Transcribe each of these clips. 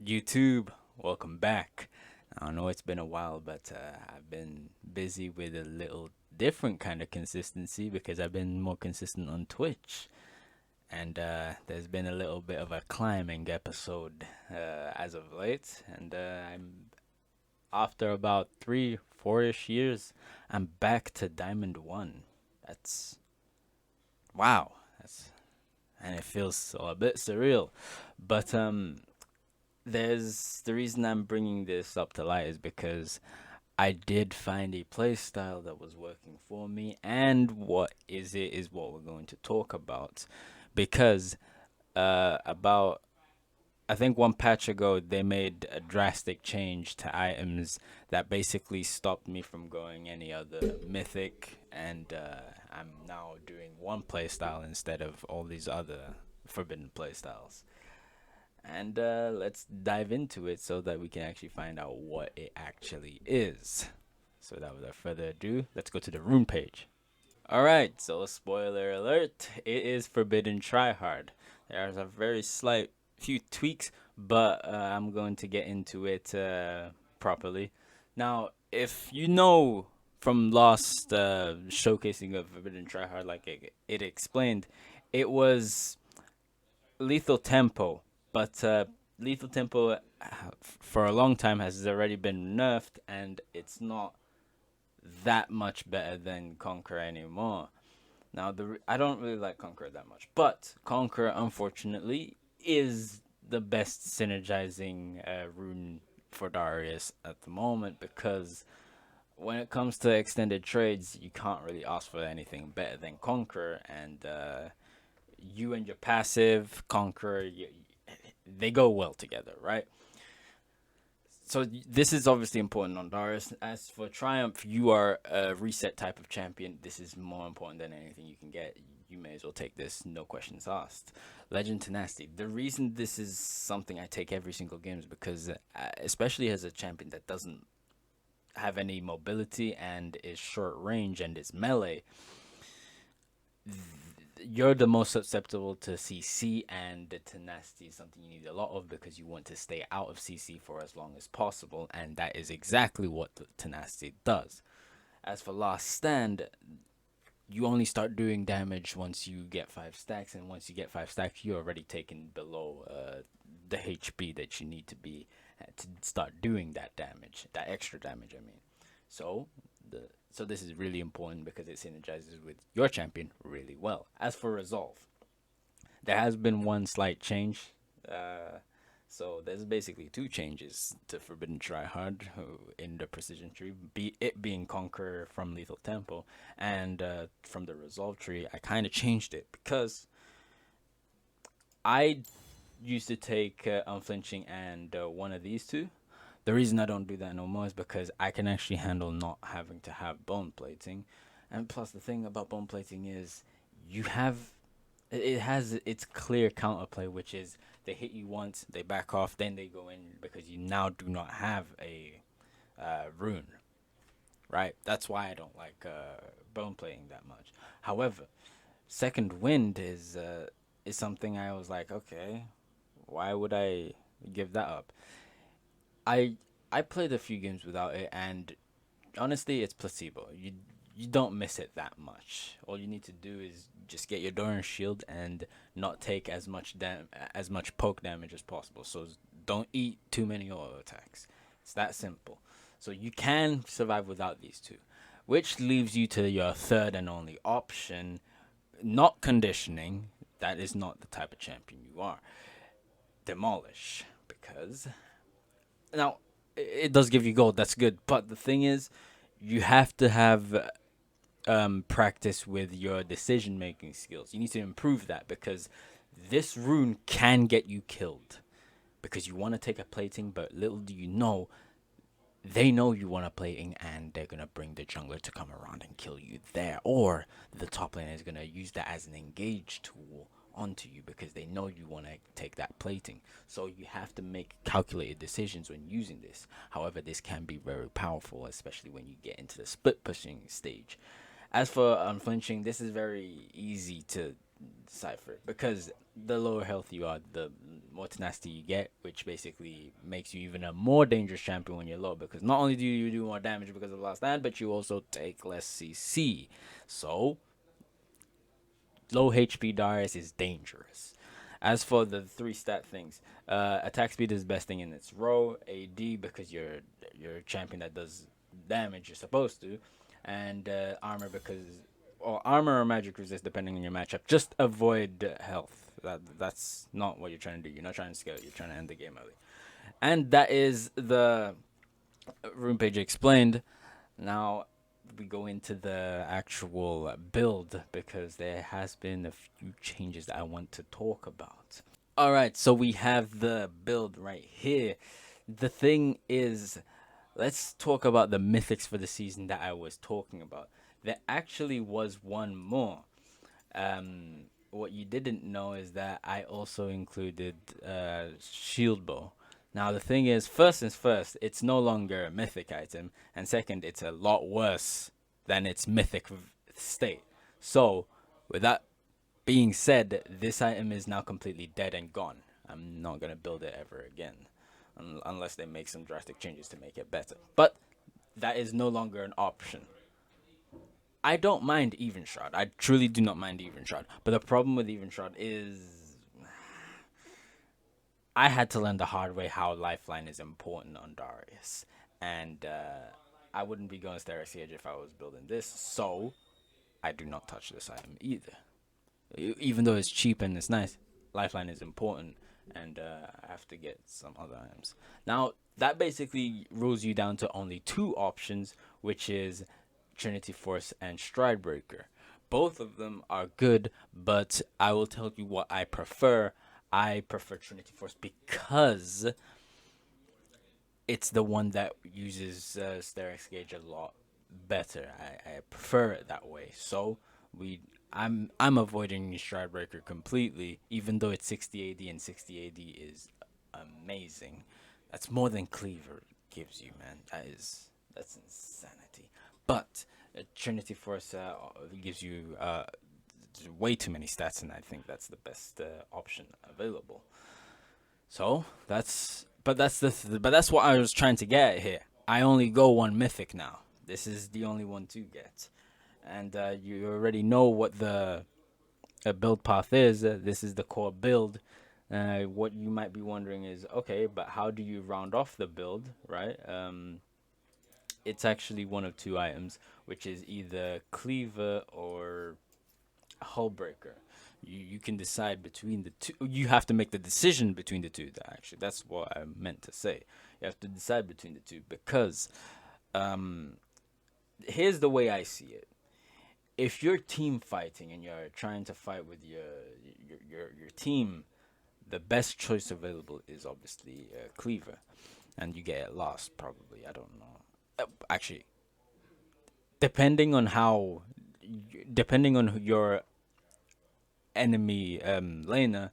YouTube, welcome back. I know it's been a while, but I've been busy with a little different kind of consistency because I've been more consistent on Twitch. And there's been a little bit of a climbing episode as of late. And I'm after about 3, 4-ish years, I'm back to Diamond 1. That's wow. That's and it feels a bit surreal. But there's the reason I'm bringing this up to light is because I did find a playstyle that was working for me, and what is it is what we're going to talk about. Because about I think one patch ago they made a drastic change to items that basically stopped me from going any other mythic, and I'm now doing one playstyle instead of all these other forbidden playstyles. And let's dive into it so that we can actually find out what it actually is. So, without further ado, let's go to the rune page. Alright, so spoiler alert, it is Forbidden Tryhard. There's a very slight few tweaks, but I'm going to get into it properly. Now, if you know from last showcasing of Forbidden Tryhard, like it explained, it was lethal tempo, but lethal tempo for a long time has already been nerfed, and it's not that much better than Conqueror anymore. Now, I don't really like Conqueror that much, but Conqueror, unfortunately, is the best synergizing rune for Darius at the moment because when it comes to extended trades, you can't really ask for anything better than Conqueror, and you and your passive Conqueror, they go well together, right? So this is obviously important on Darius. As for Triumph, you are a reset type of champion. This is more important than anything you can get. You may as well take this, no questions asked. Legend Tenacity. The reason this is something I take every single game is because, especially as a champion that doesn't have any mobility and is short range and is melee, you're the most susceptible to CC, and the tenacity is something you need a lot of because you want to stay out of CC for as long as possible, and that is exactly what the tenacity does. As for Last Stand, you only start doing damage once you get 5 stacks, and once you get 5 stacks, you're already taken below the HP that you need to be to start doing that damage, that extra damage. I mean, so the so this is really important because it synergizes with your champion really well. As for Resolve, there has been one slight change. Uh, so there's basically two changes to Forbidden Tryhard in the precision tree. Be it being Conqueror from Lethal Tempo, and from the Resolve tree, I kind of changed it because I used to take Unflinching and one of these two. The reason I don't do that no more is because I can actually handle not having to have bone plating, and plus the thing about bone plating is you have it has its clear counterplay, which is they hit you once, they back off, then they go in because you now do not have a rune, right? That's why I don't like bone plating that much. However, second wind is something I was like, okay, why would I give that up? I I played a few games without it, and honestly, it's placebo. You don't miss it that much. All you need to do is just get your Doran shield and not take as much poke damage as possible. So don't eat too many auto attacks. It's that simple. So you can survive without these two, which leaves you to your third and only option, not conditioning. That is not the type of champion you are. Demolish, because now it does give you gold. That's good, but the thing is, you have to have practice with your decision making skills. You need to improve that because this rune can get you killed because you want to take a plating, but little do you know, they know you want a plating and they're going to bring the jungler to come around and kill you there. Or the top lane is going to use that as an engage tool onto you because they know you want to take that plating. So you have to make calculated decisions when using this. However, this can be very powerful, especially when you get into the split pushing stage. As for unflinching, this is very easy to decipher because the lower health you are, the more tenacity you get, which basically makes you even a more dangerous champion when you're low, because not only do you do more damage because of last stand, but you also take less CC. So low HP Darius is dangerous. As for the three stat things, attack speed is best thing in its row. AD because you're a champion that does damage you're supposed to, and armor because or armor or magic resist depending on your matchup. Just avoid health. That's not what you're trying to do. You're not trying to scale. You're trying to end the game early, and that is the room page explained. Now we go into the actual build because there has been a few changes that I want to talk about. All right, so we have the build right here. The thing is, let's talk about the mythics for the season that I was talking about. There actually was one more. What you didn't know is that I also included shield bow. Now the thing is, first things first, it's no longer a mythic item, and second, it's a lot worse than its mythic state. So, with that being said, this item is now completely dead and gone. I'm not gonna build it ever again, unless they make some drastic changes to make it better. But that is no longer an option. I don't mind even shot. I truly do not mind even shot. But the problem with even shot is I had to learn the hard way how lifeline is important on Darius, and I wouldn't be going Stair Siege if I was building this. So I do not touch this item either. Even though it's cheap and it's nice, lifeline is important, and I have to get some other items. Now that basically rules you down to only two options, which is Trinity Force and Stride Breaker. Both of them are good, but I will tell you what I prefer. I prefer Trinity Force because it's the one that uses Sterex Gauge a lot better. I prefer it that way. So I'm avoiding Stride Breaker completely, even though it's 60 AD and 60 AD is amazing. That's more than Cleaver gives you, man. That's insanity. But Trinity Force gives you way too many stats, and I think that's the best option available. So that's what I was trying to get at here. I only go one mythic now. This is the only one to get, and you already know what the build path is. This is the core build. What you might be wondering is, okay, but how do you round off the build, right? It's actually one of two items, which is either Cleaver or Hullbreaker. You can decide between the two. You have to make the decision between the two. Actually, that's what I meant to say. You have to decide between the two because here's the way I see it. If you're team fighting and you're trying to fight with your team, the best choice available is obviously Cleaver, and you get it lost probably. I don't know. Actually, depending on how, depending on your enemy laner,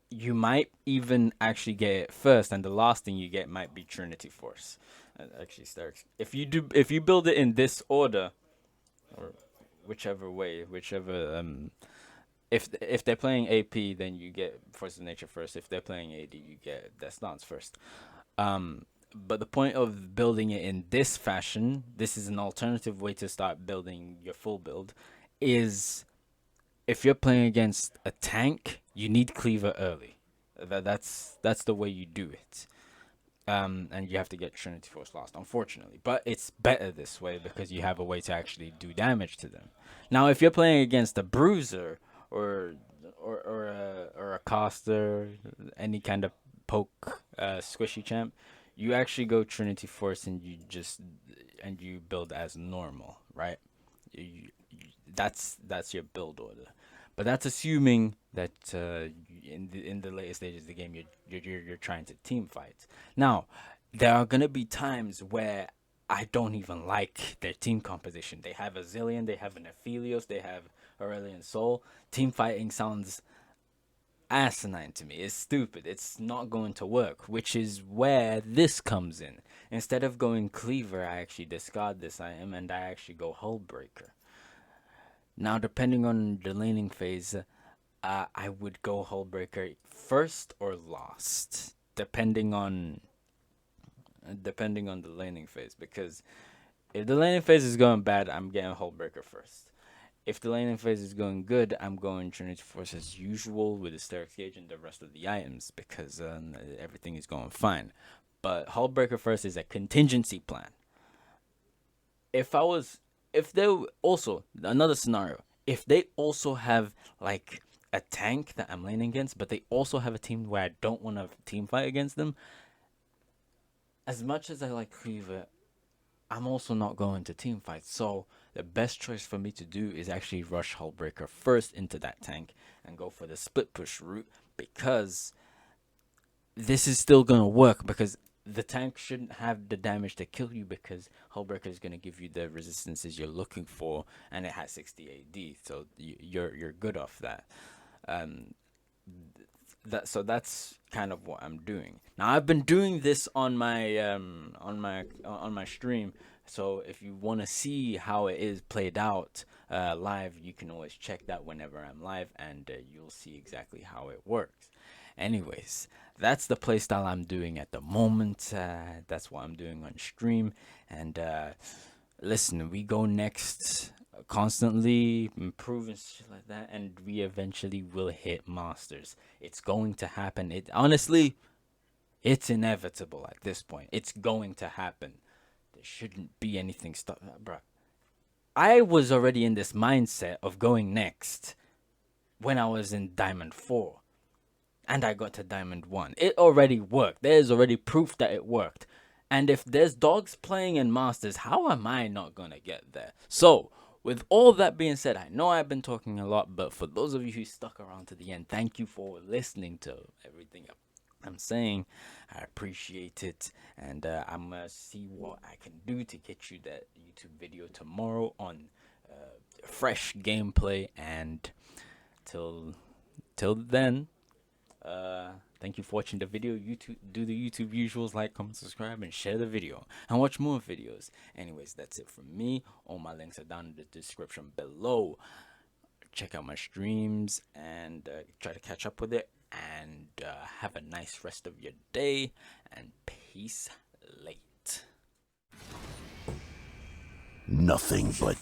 you might even actually get it first, and the last thing you get might be Trinity Force. Actually, Starks. If you build it in this order, or whichever way, if they're playing AP, then you get Force of Nature first. If they're playing AD, you get Death Dance first. But the point of building it in this fashion, this is an alternative way to start building your full build, is if you're playing against a tank, you need Cleaver early. That's the way you do it. And you have to get Trinity Force last, unfortunately. But it's better this way because you have a way to actually do damage to them. Now, if you're playing against a Bruiser or a caster, any kind of poke squishy champ, you actually go Trinity Force and you build as normal, right? That's your build order. But that's assuming that in the later stages of the game you're trying to team fight. Now, there are gonna be times where I don't even like their team composition. They have a Zillion, they have an Aphelios, they have Aurelion Soul. Team fighting sounds asinine to me. It's stupid. It's not going to work, which is where this comes in. Instead of going Cleaver, I actually discard this item and I actually go Hullbreaker. Now, depending on the laning phase, I would go Hullbreaker first or last, depending on the laning phase. Because if the laning phase is going bad, I'm getting Hullbreaker first. If the laning phase is going good, I'm going Trinity Force as usual with the Steric Gauge and the rest of the items because everything is going fine. But Hullbreaker first is a contingency plan. If I was, if they also, another scenario, if they also have like a tank that I'm laning against, but they also have a team where I don't want to team fight against them, as much as I like Cleaver, I'm also not going to team fight. So the best choice for me to do is actually rush Hullbreaker first into that tank and go for the split push route because this is still gonna work because the tank shouldn't have the damage to kill you because Hullbreaker is gonna give you the resistances you're looking for and it has 60 AD, so you're good off that. Um, that's kind of what I'm doing. Now I've been doing this on my stream. So if you want to see how it is played out live, you can always check that whenever I'm live, and you'll see exactly how it works. Anyways, that's the playstyle I'm doing at the moment. That's what I'm doing on stream, and listen, we go next constantly improving shit like that, and we eventually will hit masters. It's going to happen. It honestly, it's inevitable at this point. It's going to happen. There shouldn't be anything stop, bro. I was already in this mindset of going next when I was in Diamond 4 and I got to Diamond 1. It already worked. There's already proof that it worked. And if there's dogs playing in Masters, how am I not going to get there? So, with all that being said, I know I've been talking a lot, but for those of you who stuck around to the end, thank you for listening to everything I'm saying. I appreciate it. And I'm going to see what I can do to get you that YouTube video tomorrow on fresh gameplay. And till then, thank you for watching the video. YouTube, do the YouTube usuals, like, comment, subscribe, and share the video, and watch more videos. Anyways, that's it from me. All my links are down in the description below. Check out my streams and try to catch up with it. And have a nice rest of your day. And peace late. Nothing but